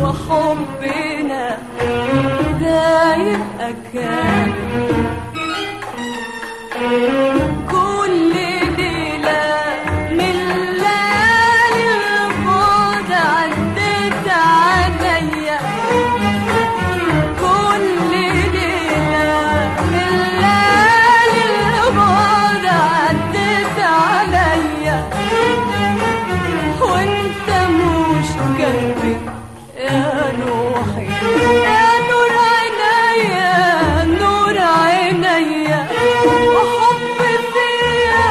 وحبنا ده يبقى كان كل ليلة من ليالي البعد عدت عليا، كل ليلة من ليالي البعد عدت عليا، وانت مش جنبي يا روحي يا نور عينيا، نور عينيا، وحب فيا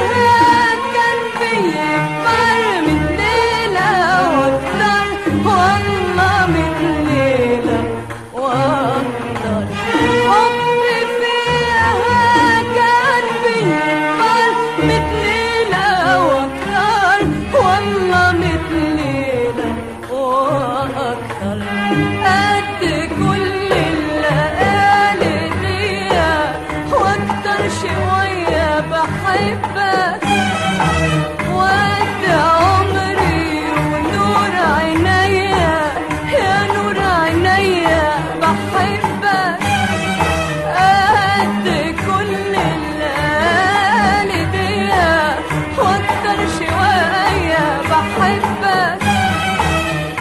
كان بيكبر من ليلة واكتر، والله من ليلة واكتر، حب فيا كان بيكبر من ليلة واكتر، والله من ليلة واكتر، قد كل الليالي دي واكتر شوية بحبك، وقد عمري ونور عينيا يا نور عينيا بحبك، قد كل الليالي دي واكتر شوية بحبك،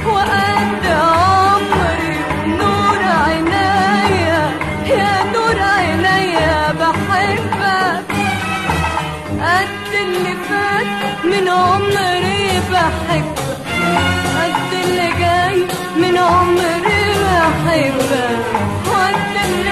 وقد عمري ونور عينيا يا نور عينيا بحبك، قد اللي فات من عمري بحبك، قد اللي جاي من عمري بحبك، وقد اللي